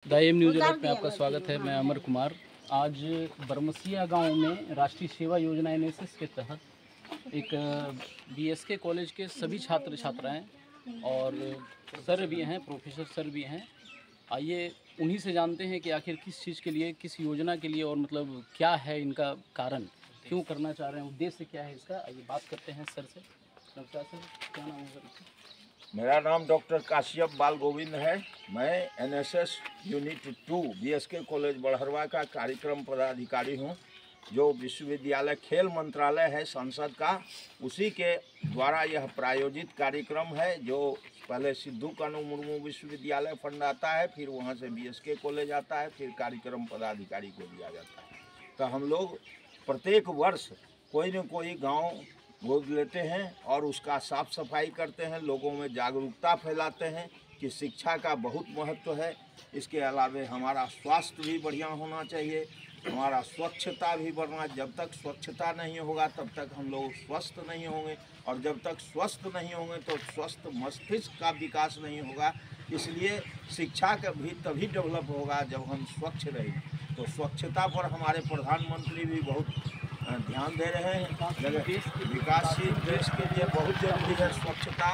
The M news alert में आपका स्वागत है। मैं अमर कुमार। आज बरमसिया गांव में राष्ट्रीय सेवा योजना एनएसएस के तहत एक बीएसके कॉलेज के सभी छात्र छात्राएं और सर भी हैं, प्रोफेसर सर भी हैं। आइए उन्हीं से जानते हैं कि आखिर किस चीज़ के लिए, किस योजना के लिए और मतलब क्या है इनका कारण, क्यों करना चाह रहे हैं, उद्देश्य क्या है इसका। आइए बात करते हैं सर से। नमस्कार सर, क्या नाम है सर? मेरा नाम डॉक्टर काश्यप बाल गोविंद है। मैं NSS unit 2 BSK college Barharwa का कार्यक्रम पदाधिकारी हूं। जो विश्वविद्यालय खेल मंत्रालय है संसद का, उसी के द्वारा यह प्रायोजित कार्यक्रम है। जो पहले सिद्धू कानू मुर्मू विश्वविद्यालय फंड आता है, फिर वहां से बीएसके कॉलेज आता है, फिर कार्यक्रम पदाधिकारी को दिया जाता है। तो हम लोग प्रत्येक वर्ष कोई न कोई गाँव गोद लेते हैं और उसका साफ सफाई करते हैं, लोगों में जागरूकता फैलाते हैं कि शिक्षा का बहुत महत्व है। इसके अलावा हमारा स्वास्थ्य भी बढ़िया होना चाहिए, हमारा स्वच्छता भी बढ़ना। जब तक स्वच्छता नहीं होगा तब तक हम लोग स्वस्थ नहीं होंगे, और जब तक स्वस्थ नहीं होंगे तो स्वस्थ मस्तिष्क का विकास नहीं होगा। इसलिए शिक्षा का भी तभी डेवलप होगा जब हम स्वच्छ रहेंगे। तो स्वच्छता पर हमारे प्रधानमंत्री भी बहुत ध्यान दे रहे हैं। विकासशील देश के लिए बहुत जरूरी है, स्वच्छता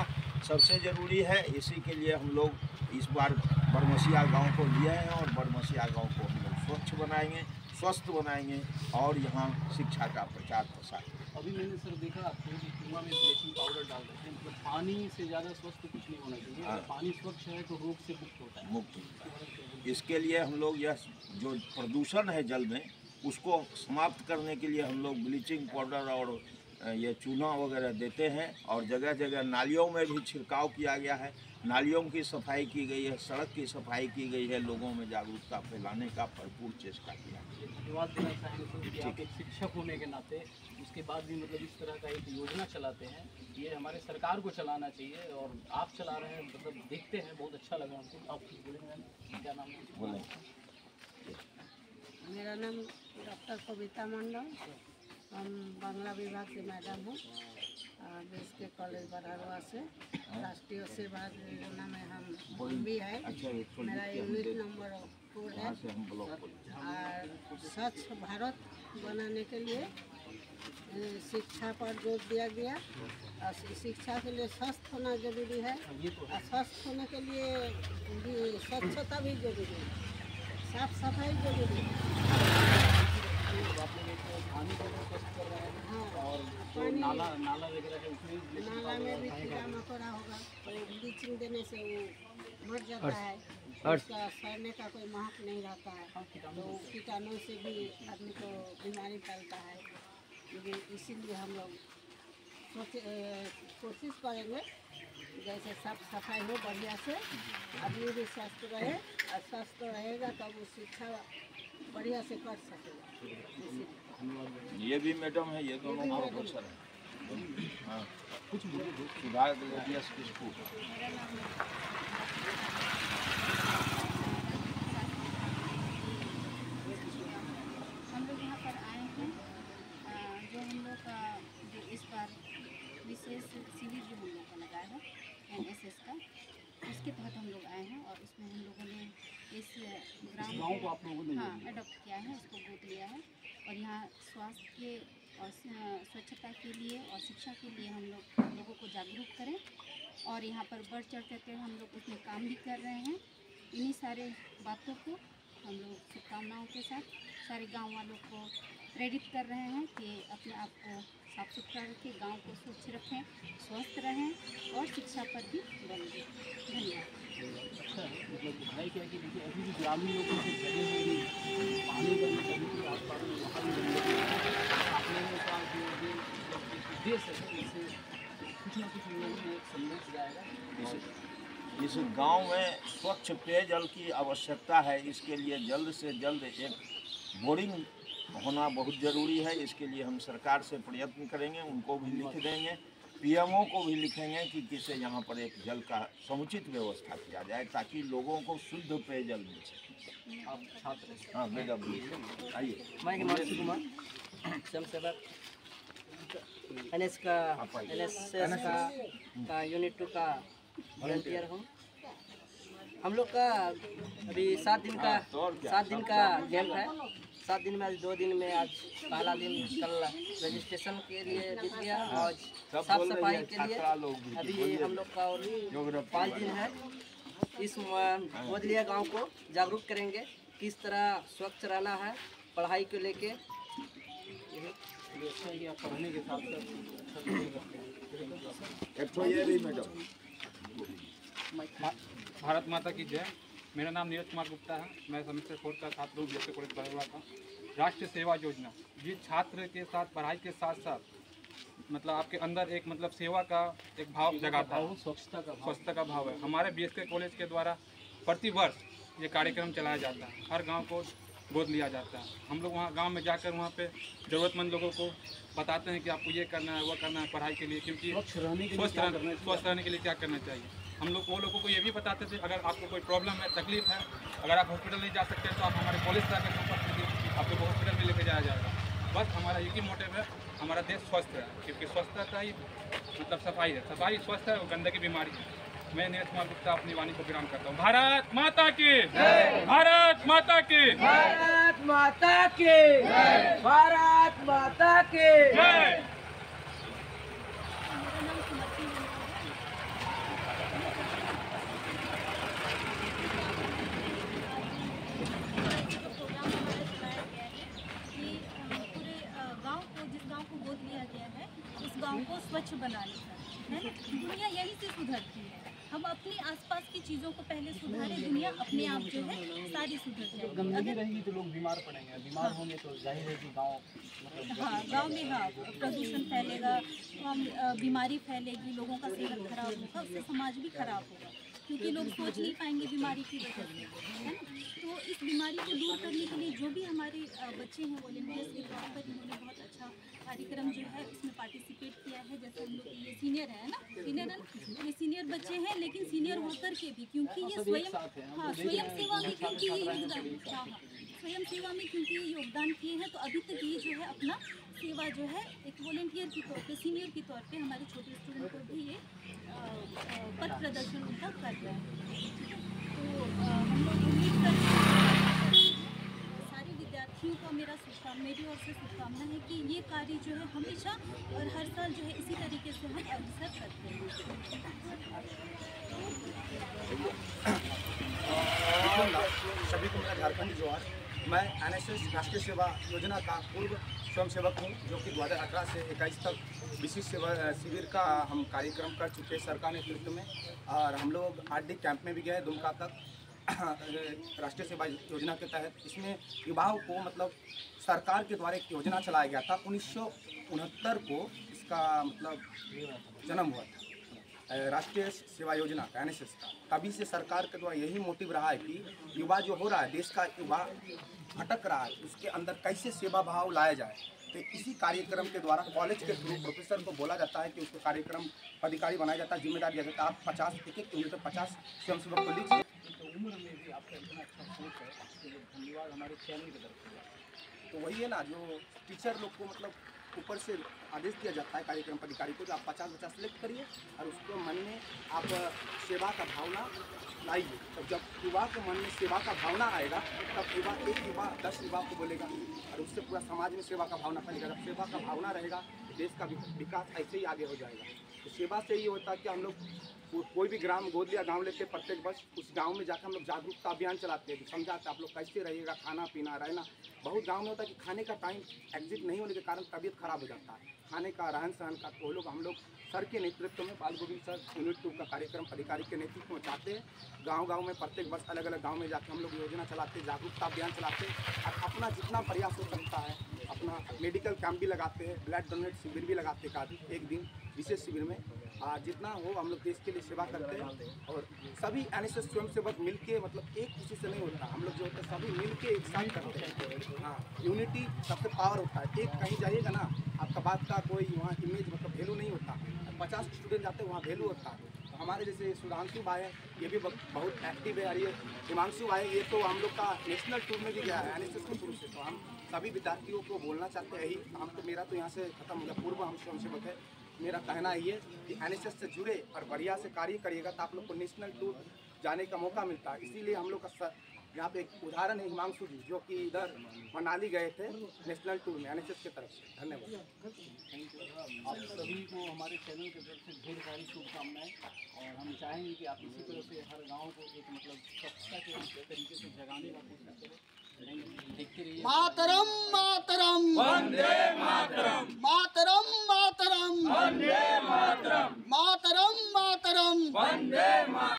सबसे ज़रूरी है। इसी के लिए हम लोग इस बार बरमसिया गांव को लिए हैं और बरमसिया गांव को हम लोग स्वच्छ बनाएंगे, स्वस्थ बनाएंगे और यहाँ शिक्षा का प्रचार प्रसार। अभी मैंने सर देखा कि कुआं में ब्लीचिंग पाउडर डाल देते हैं, मतलब पानी से ज़्यादा स्वस्थ कुछ नहीं होना चाहिए। हाँ। पानी स्वच्छ है तो रोग से मुक्त होता है। मुक्त। इसके लिए हम लोग यह जो प्रदूषण है जल में, उसको समाप्त करने के लिए हम लोग ब्लीचिंग पाउडर और ये चूना वगैरह देते हैं। और जगह जगह नालियों में भी छिड़काव किया गया है, नालियों की सफाई की गई है, सड़क की सफाई की गई है। लोगों में जागरूकता फैलाने का भरपूर चेष्टा किया है। धन्यवाद देना चाहेंगे कि आप एक शिक्षक होने के नाते उसके बाद भी मतलब इस तरह का एक योजना चलाते हैं। ये हमारे सरकार को चलाना चाहिए और आप चला रहे हैं, मतलब देखते हैं, बहुत अच्छा लगा हमको। आप कुछ बोलेंगे? क्या नाम है? बोलें। मेरा नाम डॉक्टर कविता मंडल, हम बांग्ला विभाग के मैडम हूँ। बीएसके कॉलेज बड़हरवा से राष्ट्रीय सेवा योजना में हम भी है। मेरा यूनिट नंबर 4 है। और स्वच्छ भारत बनाने के लिए शिक्षा पर जोर दिया गया। और शिक्षा के लिए स्वस्थ होना जरूरी है, और स्वस्थ होने के लिए भी स्वच्छता भी जरूरी है, साफ सफाई जरूरी है। पानी को स्वच्छ कर रहे हैं। हाँ, और जो नाला वगैरह है उसमें नाला में भी कीड़ा मकोड़ा होगा तो ब्लीचिंग देने से वो मर जाता है, उसका सड़ने का कोई महक नहीं रहता है, तो कीटाणु से भी आदमी को बीमारी फैलता है। इसीलिए हम लोग कोशिश करेंगे जैसे साफ सफाई हो बढ़िया से, आदमी भी स्वस्थ रहे, और स्वस्थ रहेगा तब वो शिक्षा बढ़िया से कर सकेगा। ये भी मैडम है, ये दोनों प्रोफेसर हैं। हाँ, कुछ सुधार स्कूल। हम लोग यहाँ पर आए हैं, जो हम लोग का जो इस बार विशेष शिविर जो हम लोग का लगाया है एनएसएस का, उसके तहत हम लोग आए हैं। और इसमें हम लोगों ने इस गाँव को आप लोगों ने अडॉप्ट किया है, उसको गोद लिया है। और यहाँ स्वास्थ्य के और स्वच्छता के लिए और शिक्षा के लिए हम लोगों को जागरूक करें, और यहाँ पर बढ़ चढ़ करके हम लोग उसमें काम भी कर रहे हैं। इन्हीं सारे बातों को हम लोग शुभकामनाओं के साथ सारे गांव वालों को प्रेरित कर रहे हैं कि अपने आप को साफ सुथरा रखें, गांव को स्वच्छ रखें, स्वस्थ रहें और शिक्षा पर भी बल दें। धन्यवाद। अच्छा है, मतलब है क्या कि देखिए अभी भी ग्रामीण लोगों से जगह होगी पानी का भी आसपास में वहाँ भी आपने का जो उद्देश्य है, इससे कुछ ना कुछ लोगों में एक संदेश जाएगा। इस गांव में स्वच्छ पेयजल की आवश्यकता है। इसके लिए जल्द से जल्द एक बोरिंग होना बहुत ज़रूरी है। इसके लिए हम सरकार से प्रयत्न करेंगे, उनको भी लिख देंगे, पीएमओ को भी लिखेंगे कि किसे यहाँ पर एक जल का समुचित व्यवस्था किया जाए ताकि लोगों को शुद्ध पेयजल मिल सके। आप छात्र? हाँ मैडम, आइए। मैं नमस्ते कुमार स्वयंसेवक एनएसएस का यूनिट 2 का वॉलंटियर हूँ। हम लोग का अभी 7 दिन का कैंप है। 7 दिन में आज 2 दिन में आज पहला दिन कल रजिस्ट्रेशन के लिए बीत गया और साफ सफाई के लिए अभी हम लोग का और 5 दिन है। इस गोदलिया गांव को जागरूक करेंगे किस तरह स्वच्छ रहना है पढ़ाई को लेके। पढ़ने के साथ भारत माता की जय। मेरा नाम नीरज कुमार गुप्ता है। मैं सेमेस्टर 4 का छात्र हूँ बीएसके कॉलेज बड़हरवा का। राष्ट्रीय सेवा योजना ये छात्र के साथ पढ़ाई के साथ साथ मतलब आपके अंदर एक मतलब सेवा का एक भाव जगाता है, स्वच्छता का भाव है। हमारे बीएसके कॉलेज के द्वारा प्रति वर्ष ये कार्यक्रम चलाया जाता है। हर गाँव को गोद लिया जाता है। हम लोग वहाँ गांव में जाकर वहाँ पे ज़रूरतमंद लोगों को बताते हैं कि आपको ये करना है, वो करना है पढ़ाई के लिए, क्योंकि स्वस्थ रहने के लिए क्या करना चाहिए। हम लोग वो लोगों को ये भी बताते थे अगर आपको कोई प्रॉब्लम है, तकलीफ है, अगर आप हॉस्पिटल नहीं जा सकते तो आप हमारे कॉलेज से आकर संपर्क कीजिए, आपको हॉस्पिटल में लेके जाया जाएगा। बस हमारा एक ही मोटिव है, हमारा देश स्वस्थ है, क्योंकि स्वच्छता का ही मतलब सफाई है। सफाई स्वस्थ है और गंदगी बीमारी है। मैं नीरज कुमार गुप्ता अपनी वाणी को विराम करता हूँ। भारत माता की भारत माता की भारत माता की भारत माता की जय। गोद लिया गया है उस गांव को स्वच्छ बनाने का है ना। दुनिया यही से सुधरती है। हम अपनी आसपास की चीज़ों को पहले सुधारें, दुनिया अपने आप जो है सारी सुधर जाएगी। गंदगी रहेगी तो लोग बीमार पड़ेंगे, बीमार होंगे तो जाहिर है कि गाँव गांव में प्रदूषण फैलेगा, बीमारी फैलेगी, लोगों का सेहत खराब होगा, उससे समाज भी खराब होगा, क्योंकि लोग सोच नहीं पाएंगे बीमारी की वजह से, है ना। तो इस बीमारी को दूर करने के लिए जो भी हमारे बच्चे हैं वॉलंटियर्स के तौर पर इन्होंने बहुत अच्छा कार्यक्रम जो है उसमें पार्टिसिपेट किया है। जैसे हम लोग ये सीनियर है ना, ये सीनियर बच्चे हैं, लेकिन सीनियर होकर के भी क्योंकि ये स्वयं सेवा में क्योंकि ये योगदान स्वयं सेवा में क्योंकि ये योगदान किए हैं, तो अभी तक ये जो है अपना सेवा जो है एक वॉलंटियर के तौर पे, सीनियर के तौर पे हमारे छोटे स्टूडेंट को भी ये पथ प्रदर्शन उनका कर रहा है। तो हम लोग उम्मीद करते हैं सारे विद्यार्थियों का मेरी ओर से शुभकामना है कि ये कार्य जो है हमेशा और हर साल जो है इसी तरीके से हम अग्रसर करते हैं। सभी को मेरा झारखंड जोहार। मैं एनएसएस राष्ट्रीय सेवा योजना का पूर्व स्वयंसेवक हूँ, जो कि 2018 से 21 तक विशेष सेवा शिविर का हम कार्यक्रम कर चुके हैं सरकार नेतृत्व में। और हम लोग आरडी कैंप में भी गए दुमका तक राष्ट्रीय सेवा योजना के तहत। इसमें युवाओं को मतलब सरकार के द्वारा एक योजना चलाया गया था। 1969 को इसका मतलब जन्म हुआ था राष्ट्रीय सेवा योजना का, एनएसएस का। तभी से सरकार के द्वारा यही मोटिव रहा है कि युवा जो हो रहा है, देश का युवा भटक रहा है, उसके अंदर कैसे सेवा भाव लाया जाए। तो इसी कार्यक्रम के द्वारा कॉलेज के थ्रू प्रोफेसर को बोला जाता है कि उसको कार्यक्रम पदाधिकारी बनाया जाता है, जिम्मेदारी दिया जाता है। आप 50 एक किलोमीटर 50 स्वयंसेवक को लीजिए। तो उम्र में भी आपका इतना अच्छा सोच है, उसके लिए धन्यवाद हमारे चैनल की तरफ से। तो वही है ना, जो टीचर लोग को मतलब ऊपर से आदेश दिया जाता है कार्यक्रम पदाधिकारी को, जो आप 50 बच्चा सेलेक्ट करिए और उसको मन में आप सेवा का भावना लाइए। तो जब युवा के मन में सेवा का भावना आएगा तब युवा एक युवा 10 युवा को बोलेगा और उससे पूरा समाज में सेवा का भावना फैलेगा। जब सेवा का भावना रहेगा देश का विकास ऐसे ही आगे हो जाएगा। तो सेवा से ये होता है कि हम लोग कोई भी ग्राम गोद लिया गाँव लेके प्रत्येक वर्ष उस गाँव में जाकर हम लोग जागरूकता अभियान चलाते हैं, समझाते हैं आप लोग कैसे रहिएगा, खाना पीना रहना। बहुत गांव में होता है कि खाने का टाइम एग्जिट नहीं होने के कारण तबीयत खराब हो जाता है, खाने का रहन सहन का। तो लोग हम लोग सर के नेतृत्व में बाल गोविंद सर यूनिट 2 का कार्यक्रम अधिकारी के नेतृत्व में चाहते हैं। गांव में प्रत्येक वर्ष अलग अलग गांव में जाकर हम लोग योजना चलाते हैं, जागरूकता अभियान चलाते हैं और अपना जितना प्रयास हो सकता है अपना मेडिकल कैंप भी लगाते हैं, ब्लड डोनेट शिविर भी लगाते हैं एक दिन विशेष शिविर में। जितना हो हम लोग देश के लिए सेवा करते हैं और सभी एनएसएस स्वयंसेवक मिल के, मतलब एक किसी से नहीं होता, हम लोग जो होते हैं सभी मिल के एक साथ करते हैं। हाँ, यूनिटी सबसे पावर होता है। एक कहीं जाइएगा ना, आपका बात का कोई वहाँ इमेज मतलब वैल्यू नहीं होता। 50 स्टूडेंट जाते हैं वहाँ वैल्यू होता है। तो हमारे जैसे सुधांशु भाई है, ये भी बहुत एक्टिव है। और ये हिमांशु भाई, ये तो हम लोग का नेशनल टूर में भी गया है एनएसएस के थ्रू से। तो हम सभी विद्यार्थियों को बोलना चाहते हैं यही, हम तो मेरा तो यहाँ से खत्म हो गया, पूर्व हम स्वयंसेवक है। मेरा कहना ये कि एनएसएस से जुड़े और बढ़िया से कार्य करिएगा तो आप लोग को नेशनल टूर जाने का मौका मिलता है। इसीलिए हम लोग का यहाँ पे एक उदाहरण है हिमांशु जी, जो कि इधर मनाली गए थे नेशनल टूर में एनएसएस की तरफ से। धन्यवाद। आप सभी को हमारे चैनल की तरफ से ढेर सारी शुभकामनाएं, और हम चाहेंगे कि आप इसी तरह से हर गांव को एक मतलब स्वच्छता के तरीके से जगाने का कोशिश करें। देखते रहिए। मातरम मातरम वंदे मातरम, मातरम मातरम वंदे मातरम, मातरम मातरम वंदे मातरम।